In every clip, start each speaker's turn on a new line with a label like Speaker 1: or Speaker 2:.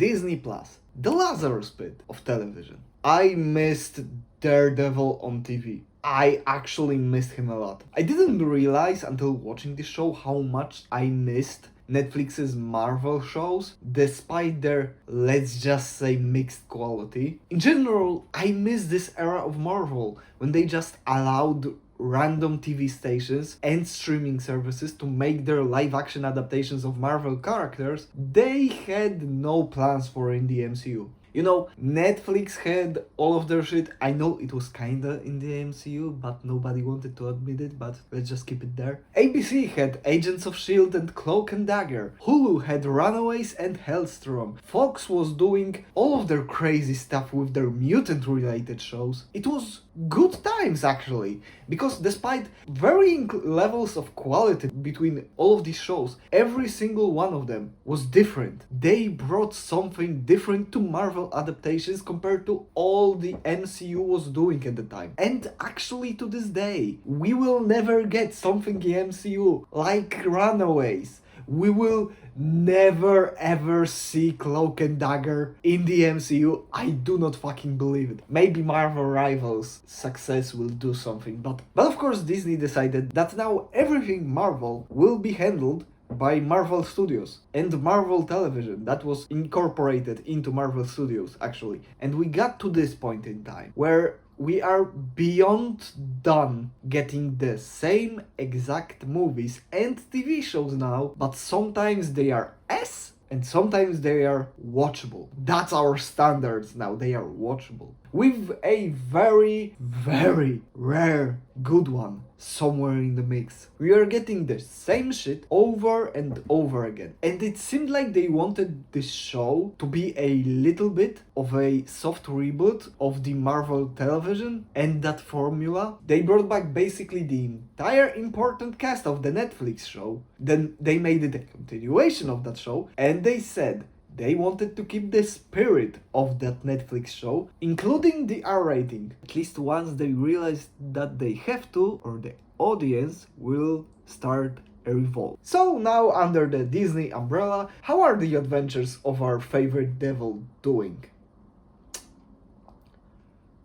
Speaker 1: Disney Plus, the Lazarus Pit of television. I missed Daredevil on TV. I actually missed him a lot. I didn't realize until watching the show how much I missed Netflix's Marvel shows, despite their, let's just say, mixed quality. In general, I miss this era of Marvel, when they just allowed random TV stations and streaming services to make their live action adaptations of Marvel characters they had no plans for in the MCU. You know, Netflix had all of their shit. I know it was kinda in the MCU, but nobody wanted to admit it, but let's just keep it there. ABC had Agents of S.H.I.E.L.D. and Cloak and Dagger. Hulu had Runaways and Hellstrom. Fox was doing all of their crazy stuff with their mutant-related shows. It was good times, actually, because despite varying levels of quality between all of these shows, every single one of them was different. They brought something different to Marvel adaptations compared to all the MCU was doing at the time. And actually to this day, we will never get something the MCU like Runaways. We will never ever see Cloak and Dagger in the MCU. I do not fucking believe it. Maybe Marvel Rivals success will do something, but of course Disney decided that now everything Marvel will be handled by Marvel Studios and Marvel Television. That was incorporated into Marvel Studios, actually. And we got to this point in time where we are beyond done getting the same exact movies and TV shows now, but sometimes they are S and sometimes they are watchable. That's our standards now, they are watchable. With a very, very rare good one somewhere in the mix. We are getting the same shit over and over again. And it seemed like they wanted this show to be a little bit of a soft reboot of the Marvel television and that formula. They brought back basically the entire important cast of the Netflix show. Then they made it a continuation of that show, and they said they wanted to keep the spirit of that Netflix show, including the R rating. At least once they realized that they have to, or the audience will start a revolt. So now, under the Disney umbrella, how are the adventures of our favorite devil doing?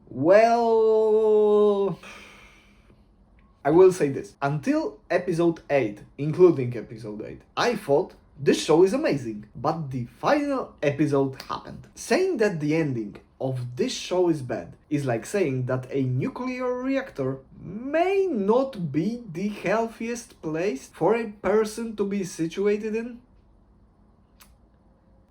Speaker 1: Well, I will say this. Until episode 8, including episode 8, I thought this show is amazing, but the final episode happened. Saying that the ending of this show is bad is like saying that a nuclear reactor may not be the healthiest place for a person to be situated in.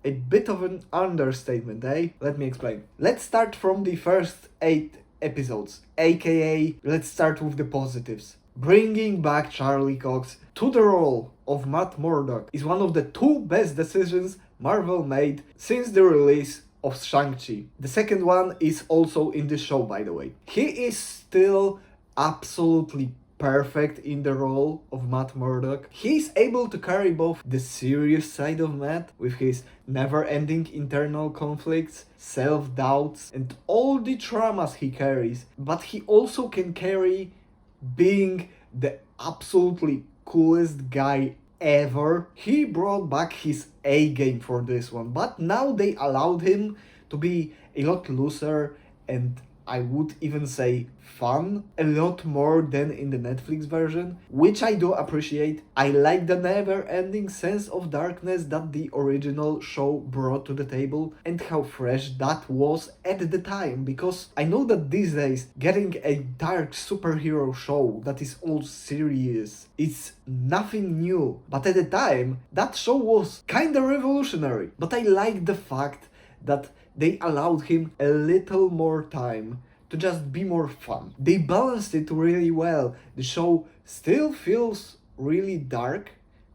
Speaker 1: A bit of an understatement, eh? Let me explain. Let's start from the first 8 episodes, aka let's start with the positives. Bringing back Charlie Cox to the role of Matt Murdock is one of the 2 best decisions Marvel made since the release of Shang-Chi. The second one is also in the show, by the way. He is still absolutely perfect in the role of Matt Murdock. He's able to carry both the serious side of Matt with his never-ending internal conflicts, self-doubts, and all the traumas he carries, but he also can carry being the absolutely coolest guy ever. He brought back his A game for this one, but now they allowed him to be a lot looser and I would even say fun, a lot more than in the Netflix version, which I do appreciate. I like the never-ending sense of darkness that the original show brought to the table and how fresh that was at the time, because I know that these days getting a dark superhero show that is all serious, it's nothing new, but at the time that show was kinda revolutionary. But I like the fact that they allowed him a little more time to just be more fun. They balanced it really well. The show still feels really dark,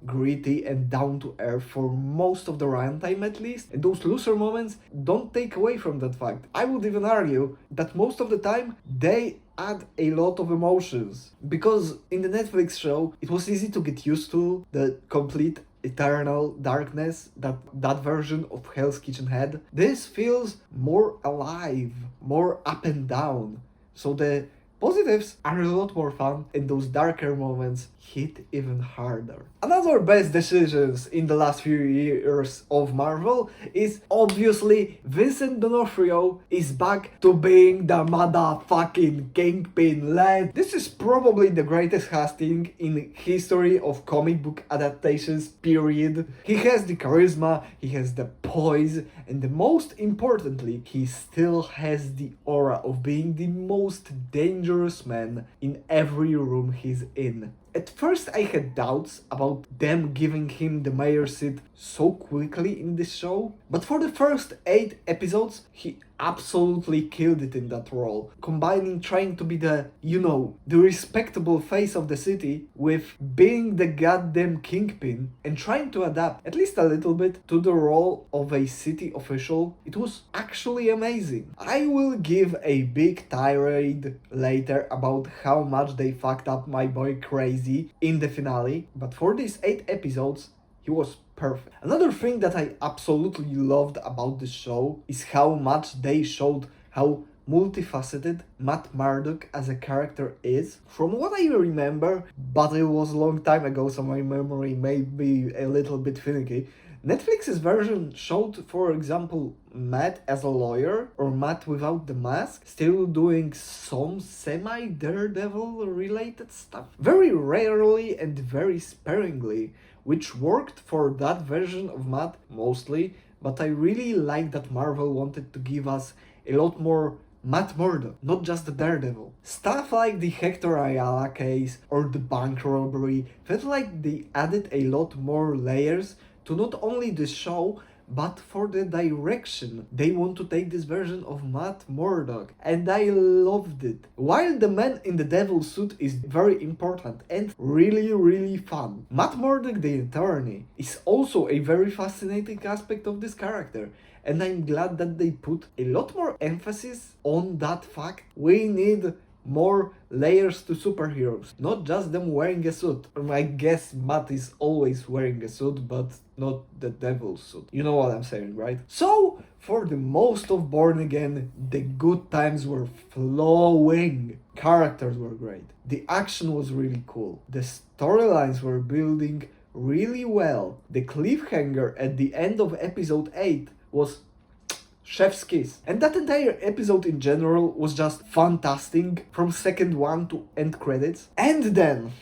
Speaker 1: gritty and down to earth for most of the runtime at least, and those looser moments don't take away from that fact. I would even argue that most of the time they add a lot of emotions, because in the Netflix show it was easy to get used to the complete eternal darkness that version of Hell's Kitchen had. This feels more alive, more up and down, so the positives are a lot more fun, and those darker moments hit even harder. Another best decisions in the last few years of Marvel is obviously Vincent D'Onofrio is back to being the motherfucking Kingpin lad. This is probably the greatest casting in history of comic book adaptations, period. He has the charisma, he has the poise, and the most importantly, he still has the aura of being the most dangerous man in every room he's in. At first I had doubts about them giving him the mayor seat so quickly in this show, but for the first 8 episodes he absolutely killed it in that role, combining trying to be the respectable face of the city with being the goddamn kingpin and trying to adapt at least a little bit to the role of a city official. It was actually amazing. I will give a big tirade later about how much they fucked up my boy Crazy in the finale, but for these 8 episodes he was perfect. Another thing that I absolutely loved about the show is how much they showed how multifaceted Matt Murdock as a character is. From what I remember, but it was a long time ago, so my memory may be a little bit finicky, Netflix's version showed, for example, Matt as a lawyer, or Matt without the mask, still doing some semi-Daredevil related stuff. Very rarely and very sparingly, which worked for that version of Matt mostly, but I really like that Marvel wanted to give us a lot more Matt Murdock, not just the Daredevil. Stuff like the Hector Ayala case or the bank robbery felt like they added a lot more layers to not only the show, but for the direction they want to take this version of Matt Murdock, and I loved it. While the man in the devil suit is very important and really fun, Matt Murdock the attorney is also a very fascinating aspect of this character, and I'm glad that they put a lot more emphasis on that fact. We need more layers to superheroes, not just them wearing a suit. I guess Matt is always wearing a suit, but not the devil suit. You know what I'm saying, right? So, for the most of Born Again, the good times were flowing. Characters were great. The action was really cool. The storylines were building really well. The cliffhanger at the end of episode 8 was chef's kiss. And that entire episode in general was just fantastic from second one to end credits. And then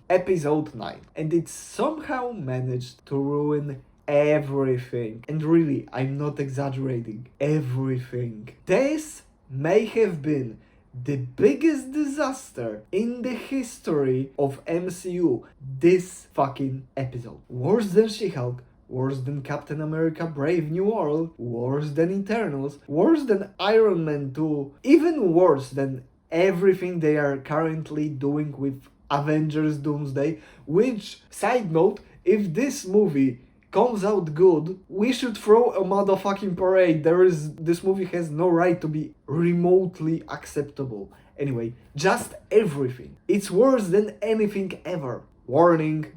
Speaker 1: episode 9. And it somehow managed to ruin everything. And really, I'm not exaggerating. Everything. This may have been the biggest disaster in the history of MCU. This fucking episode. Worse than She-Hulk. Worse than Captain America Brave New World, worse than Eternals, worse than Iron Man 2, even worse than everything they are currently doing with Avengers Doomsday, which, side note, if this movie comes out good, we should throw a motherfucking parade. This movie has no right to be remotely acceptable. Anyway, just everything. It's worse than anything ever. Warning,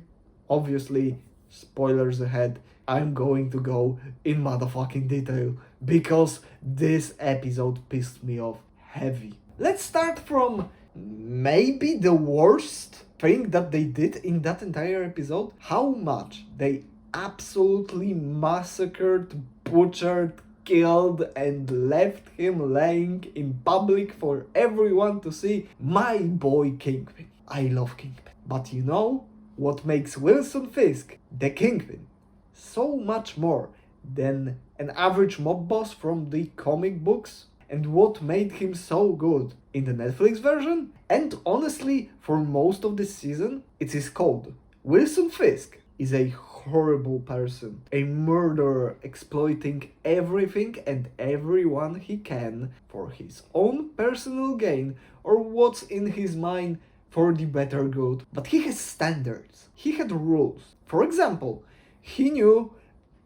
Speaker 1: obviously, spoilers ahead, I'm going to go in motherfucking detail because this episode pissed me off heavy. Let's start from maybe the worst thing that they did in that entire episode. How much they absolutely massacred, butchered, killed, and left him laying in public for everyone to see. My boy Kingpin. I love Kingpin. But you know what makes Wilson Fisk, the Kingpin, so much more than an average mob boss from the comic books? And what made him so good in the Netflix version? And honestly, for most of this season, it's his code. Wilson Fisk is a horrible person, a murderer exploiting everything and everyone he can for his own personal gain or what's in his mind for the better good. But he has standards. He had rules. For example, he knew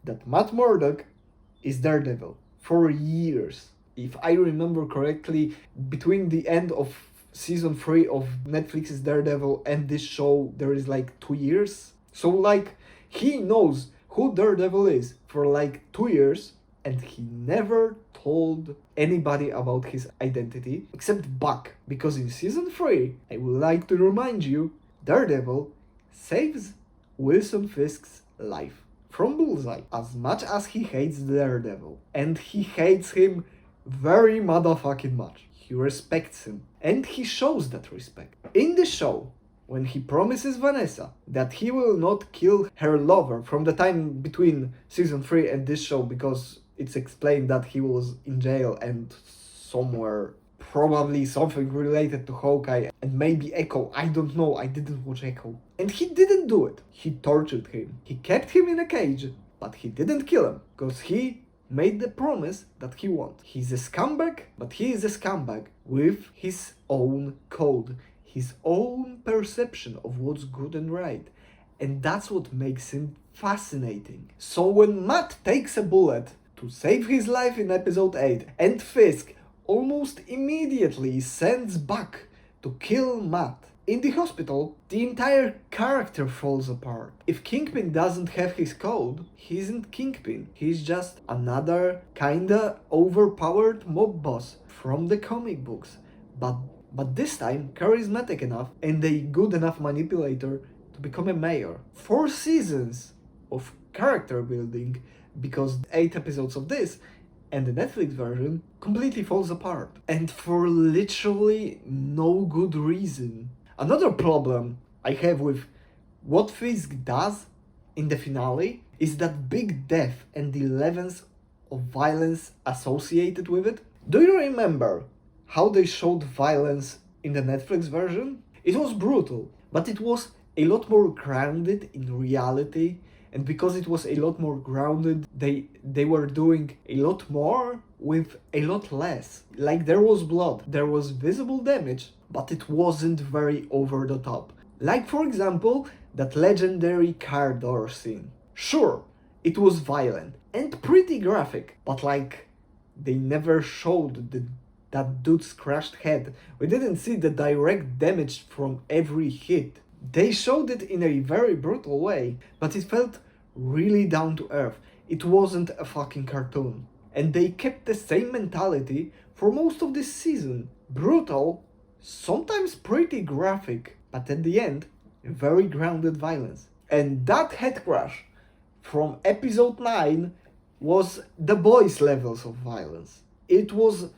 Speaker 1: that Matt Murdock is Daredevil for years. If I remember correctly, between the end of season 3 of Netflix's Daredevil and this show, there is like 2 years. So like, he knows who Daredevil is for like 2 years, and he never told anybody about his identity except Buck, because in season 3, I would like to remind you, Daredevil saves Wilson Fisk's life from Bullseye, as much as he hates Daredevil. And he hates him very motherfucking much. He respects him, and he shows that respect. In the show, when he promises Vanessa that he will not kill her lover from the time between season 3 and this show, because it's explained that he was in jail and somewhere, probably something related to Hawkeye and maybe Echo, I don't know, I didn't watch Echo. And he didn't do it. He tortured him. He kept him in a cage, but he didn't kill him, because he made the promise that he won't. He's a scumbag, but he is a scumbag with his own code, his own perception of what's good and right. And that's what makes him fascinating. So when Matt takes a bullet to save his life in episode 8, and Fisk almost immediately sends Buck to kill Matt in the hospital, the entire character falls apart. If Kingpin doesn't have his code, he isn't Kingpin. He's just another kinda overpowered mob boss from the comic books. But this time charismatic enough and a good enough manipulator to become a mayor. 4 seasons of character building, because 8 episodes of this and the Netflix version completely falls apart. And for literally no good reason. Another problem I have with what Fisk does in the finale is that big death and the levels of violence associated with it. Do you remember how they showed violence in the Netflix version? It was brutal, but it was a lot more grounded in reality, and because it was a lot more grounded, they were doing a lot more with a lot less. Like, there was blood, there was visible damage, but it wasn't very over the top. Like, for example, that legendary car door scene. Sure, it was violent and pretty graphic, but like, they never showed that dude's crushed head. We didn't see the direct damage from every hit. They showed it in a very brutal way, but it felt really down to earth. It wasn't a fucking cartoon. And they kept the same mentality for most of this season. Brutal, sometimes pretty graphic, but at the end, very grounded violence. And that head crash from episode 9 was the boys' levels of violence. It was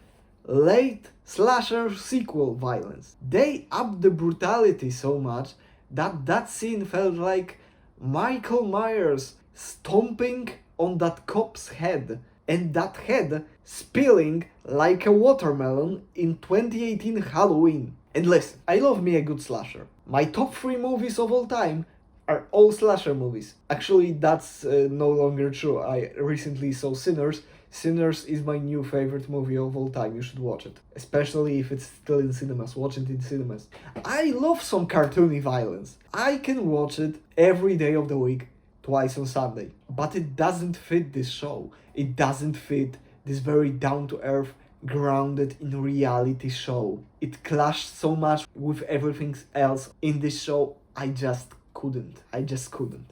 Speaker 1: late slasher sequel violence. They upped the brutality so much that scene felt like Michael Myers stomping on that cop's head, and that head spilling like a watermelon in 2018 Halloween. And listen, I love me a good slasher. My top 3 movies of all time are all slasher movies. Actually, that's no longer true. I recently saw Sinners. Sinners is my new favorite movie of all time. You should watch it. Especially if it's still in cinemas. Watch it in cinemas. I love some cartoony violence. I can watch it every day of the week, twice on Sunday. But it doesn't fit this show. It doesn't fit this very down-to-earth, grounded in reality show. It clashed so much with everything else in this show. I just couldn't.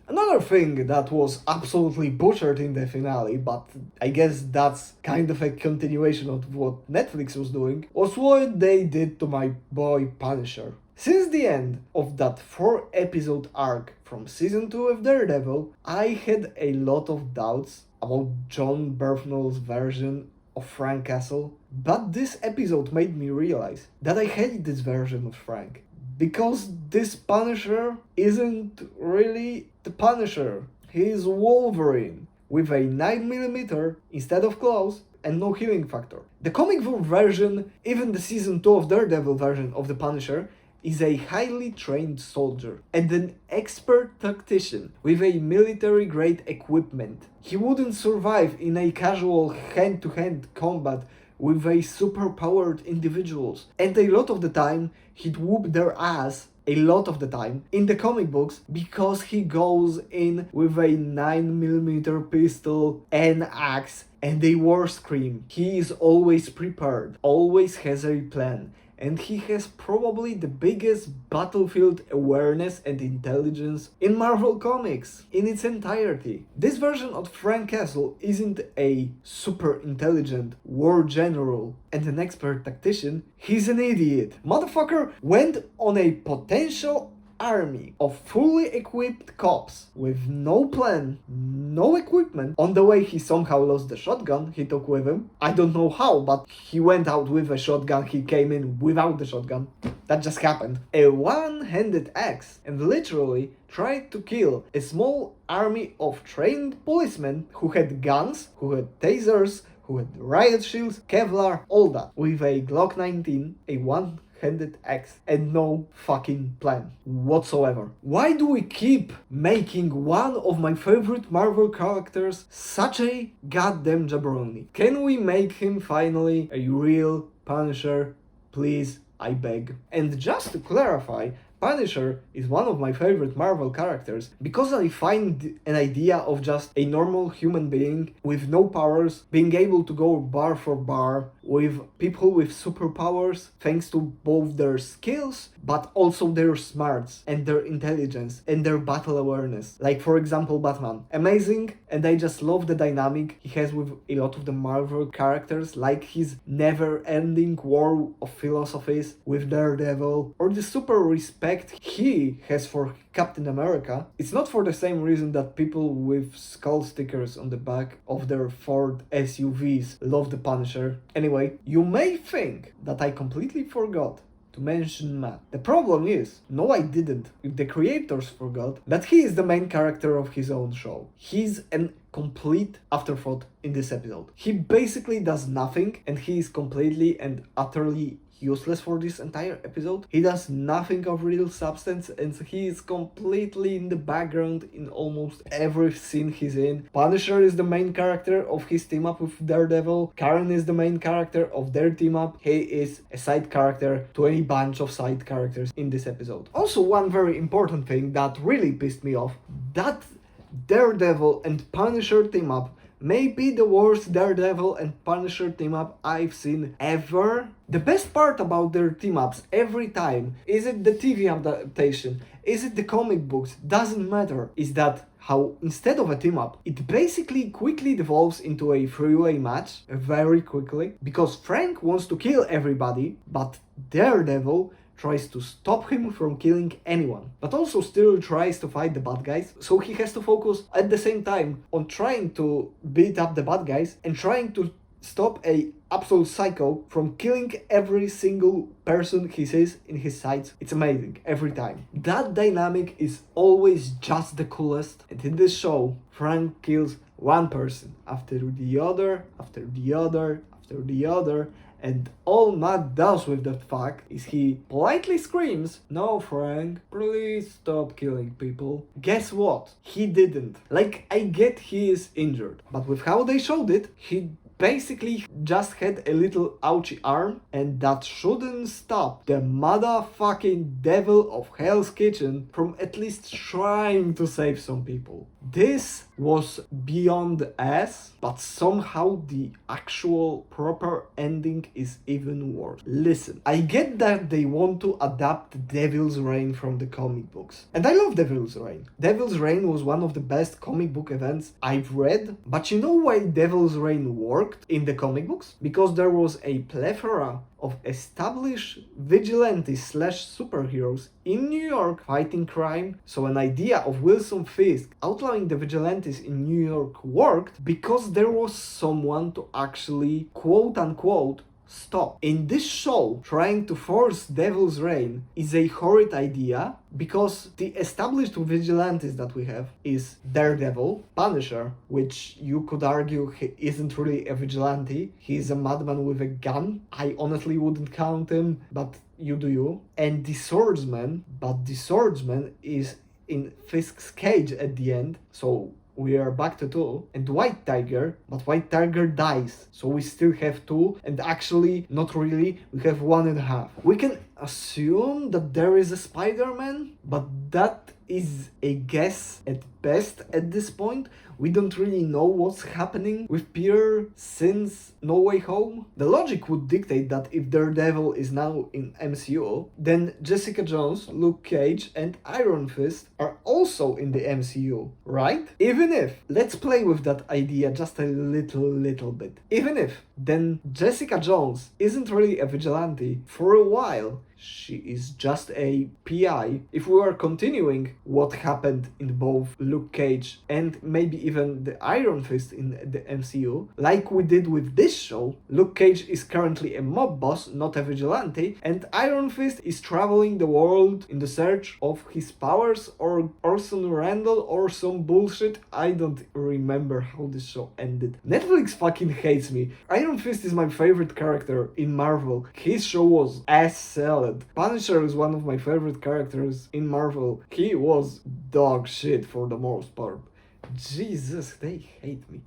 Speaker 1: Another thing that was absolutely butchered in the finale, but I guess that's kind of a continuation of what Netflix was doing, was what they did to my boy Punisher. Since the end of that 4-episode arc from season 2 of Daredevil, I had a lot of doubts about John Bernthald's version of Frank Castle, but this episode made me realize that I hate this version of Frank. Because this Punisher isn't really the Punisher. He is Wolverine with a 9mm instead of claws and no healing factor. The comic book version, even the season 2 of Daredevil version of the Punisher, is a highly trained soldier and an expert tactician with a military-grade equipment. He wouldn't survive in a casual hand-to-hand combat with a superpowered individuals, and a lot of the time he'd whoop their ass a lot of the time in the comic books because he goes in with a 9mm pistol, an axe, and a war scream. He is always prepared, always has a plan, and he has probably the biggest battlefield awareness and intelligence in Marvel Comics in its entirety. This version of Frank Castle isn't a super intelligent war general and an expert tactician, he's an idiot. Motherfucker went on a potential army of fully equipped cops with no plan, no equipment. On the way, he somehow lost the shotgun he took with him. I don't know how, but he went out with a shotgun, he came in without the shotgun. That just happened. A one-handed axe, and literally tried to kill a small army of trained policemen who had guns, who had tasers, who had riot shields, Kevlar, all that, with a Glock 19, a one-handed axe, and no fucking plan whatsoever. Why do we keep making one of my favorite Marvel characters such a goddamn jabroni? Can we make him finally a real Punisher? Please, I beg. And just to clarify, Punisher is one of my favorite Marvel characters because I find an idea of just a normal human being with no powers being able to go bar for bar with people with superpowers thanks to both their skills but also their smarts and their intelligence and their battle awareness. Like for example Batman. Amazing, and I just love the dynamic he has with a lot of the Marvel characters, like his never-ending war of philosophies with Daredevil, or the super respect he has for Captain America. It's not for the same reason that people with skull stickers on the back of their Ford SUVs love the Punisher. Anyway, you may think that I completely forgot to mention Matt. The problem is, no I didn't. The creators forgot that he is the main character of his own show. He's an complete afterthought in this episode. He basically does nothing and he is completely and utterly useless for this entire episode. He does nothing of real substance and he is completely in the background in almost every scene he's in. Punisher is the main character of his team up with Daredevil. Karen is the main character of their team up. He is a side character to a bunch of side characters in this episode. Also, one very important thing that really pissed me off, that Daredevil and Punisher team up may be the worst Daredevil and Punisher team-up I've seen ever. The best part about their team-ups every time, is it the TV adaptation, is it the comic books, doesn't matter, is that how instead of a team-up, it basically quickly devolves into a three-way match, very quickly, because Frank wants to kill everybody, but Daredevil tries to stop him from killing anyone, but also still tries to fight the bad guys, so he has to focus at the same time on trying to beat up the bad guys and trying to stop a absolute psycho from killing every single person he sees in his sights. It's amazing, every time. That dynamic is always just the coolest, and in this show, Frank kills one person after the other, after the other, after the other, and all Matt does with that fact is he politely screams, "No, Frank, please stop killing people." Guess what? He didn't. Like, I get he is injured, but with how they showed it, he basically just had a little ouchy arm, and that shouldn't stop the motherfucking devil of Hell's Kitchen from at least trying to save some people. This was beyond ass, but somehow the actual proper ending is even worse. Listen, I get that they want to adapt Devil's Reign from the comic books, and I love Devil's Reign. Devil's Reign was one of the best comic book events I've read, but you know why Devil's Reign worked in the comic books? Because there was a plethora of established vigilantes slash superheroes in New York fighting crime, so an idea of Wilson Fisk outlawing the vigilantes in New York worked because there was someone to actually quote-unquote stop. In this show, trying to force Devil's Reign is a horrid idea because the established vigilantes that we have is Daredevil, Punisher, which you could argue he isn't really a vigilante, he's a madman with a gun. I honestly wouldn't count him, but you do you. And the Swordsman, but the Swordsman is in Fisk's cage at the end, so we are back to 2, and White Tiger, but White Tiger dies, so we still have 2, and actually, not really, we have 1.5. We can assume that there is a Spider-Man, but that is a guess at best at this point. We don't really know what's happening with Peter since No Way Home. The logic would dictate that if Daredevil is now in MCU, then Jessica Jones, Luke Cage, and Iron Fist are also in the MCU, right? Even if, let's play with that idea just a little bit. Even if, then Jessica Jones isn't really a vigilante for a while. She is just a PI. If we are continuing what happened in both Luke Cage and maybe even the Iron Fist in the MCU, like we did with this show, Luke Cage is currently a mob boss, not a vigilante, and Iron Fist is traveling the world in the search of his powers or Orson Randall or some bullshit. I don't remember how this show ended. Netflix fucking hates me. Iron Fist is my favorite character in Marvel. His show was ass salad. Punisher is one of my favorite characters in Marvel. He was dog shit for the most part. Jesus, they hate me.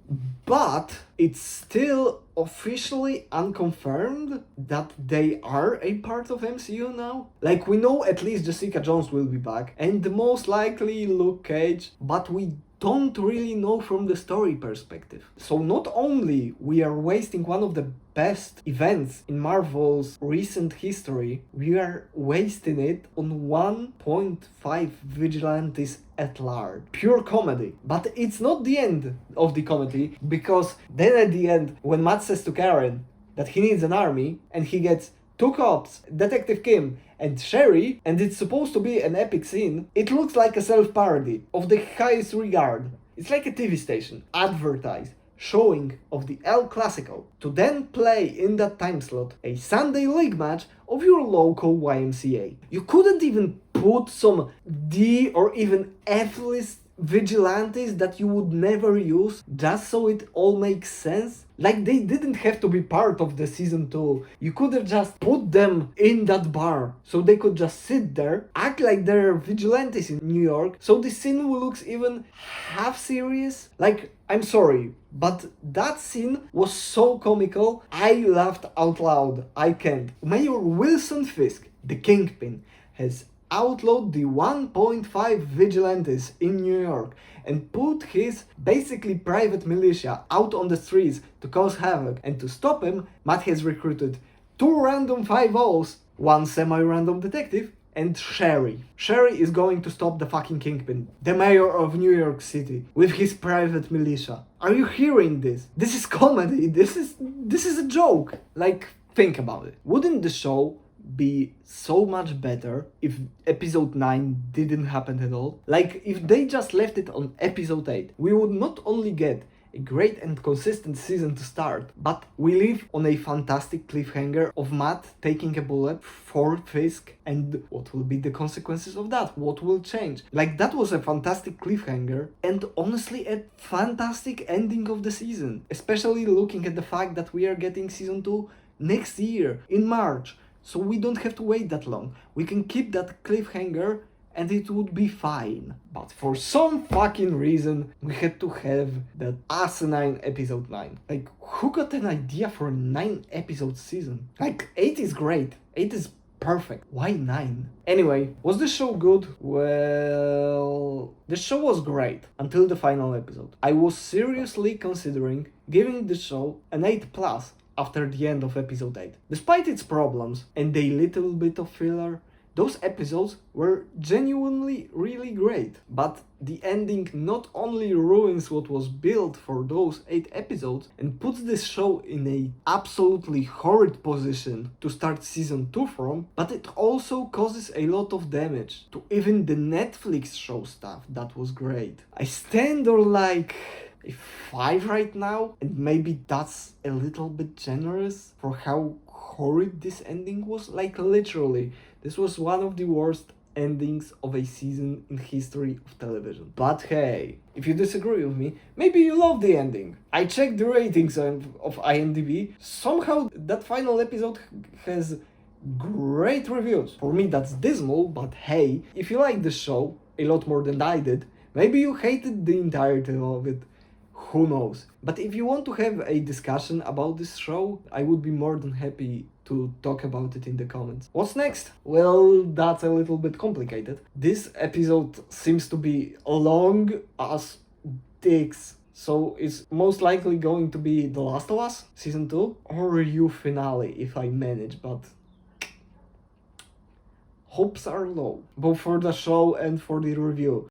Speaker 1: But it's still officially unconfirmed that they are a part of MCU now. Like, we know at least Jessica Jones will be back, and most likely Luke Cage, but we don't really know from the story perspective. So not only we are wasting one of the best events in Marvel's recent history, we are wasting it on 1.5 vigilantes at large. Pure comedy. But it's not the end of the comedy, because then at the end, when Matt says to Karen that he needs an army, and he gets 2 cops, Detective Kim and Sherry, and it's supposed to be an epic scene, it looks like a self-parody of the highest regard. It's like a TV station, advertised, showing of the El Clasico, to then play in that time slot a Sunday League match of your local YMCA. You couldn't even put some D or even F-list vigilantes that you would never use just so it all makes sense? Like, they didn't have to be part of the season 2. You could have just put them in that bar so they could just sit there, act like they're vigilantes in New York, so the scene looks even half serious. Like, I'm sorry, but that scene was so comical, I laughed out loud. I can't. Mayor Wilson Fisk, the Kingpin, has outlawed the 1.5 vigilantes in New York and put his basically private militia out on the streets to cause havoc. And to stop him, Matt has recruited 2 random 5-0s, 1 semi-random detective, and Sherry. Sherry is going to stop the fucking Kingpin, the mayor of New York City, with his private militia. Are you hearing this? This is comedy. This is a joke. Like, think about it. Wouldn't the show be so much better if episode 9 didn't happen at all? Like, if they just left it on episode 8, we would not only get a great and consistent season to start, but we live on a fantastic cliffhanger of Matt taking a bullet for Fisk, and what will be the consequences of that? What will change? Like, that was a fantastic cliffhanger, and honestly a fantastic ending of the season, especially looking at the fact that we are getting season 2 next year in March. So we don't have to wait that long. We can keep that cliffhanger and it would be fine. But for some fucking reason, we had to have that asinine episode 9. Like, who got an idea for a 9 episode season? Like, 8 is great. 8 is perfect. Why 9? Anyway, was the show good? Well, the show was great until the final episode. I was seriously considering giving the show an 8+ after the end of episode 8. Despite its problems and a little bit of filler, those episodes were genuinely really great. But the ending not only ruins what was built for those 8 episodes and puts this show in a absolutely horrid position to start season 2 from, but it also causes a lot of damage to even the Netflix show stuff that was great. I stand on like a 5 right now, and maybe that's a little bit generous for how horrid this ending was. Like, literally, this was one of the worst endings of a season in history of television. But hey, if you disagree with me, maybe you love the ending. I checked the ratings of IMDb. Somehow that final episode has great reviews. For me that's dismal, but hey, if you like the show a lot more than I did, maybe you hated the entirety of it. Who knows? But if you want to have a discussion about this show, I would be more than happy to talk about it in the comments. What's next? Well, that's a little bit complicated. This episode seems to be long as dicks. So it's most likely going to be The Last of Us Season 2 or You finale if I manage, but hopes are low, both for the show and for the review.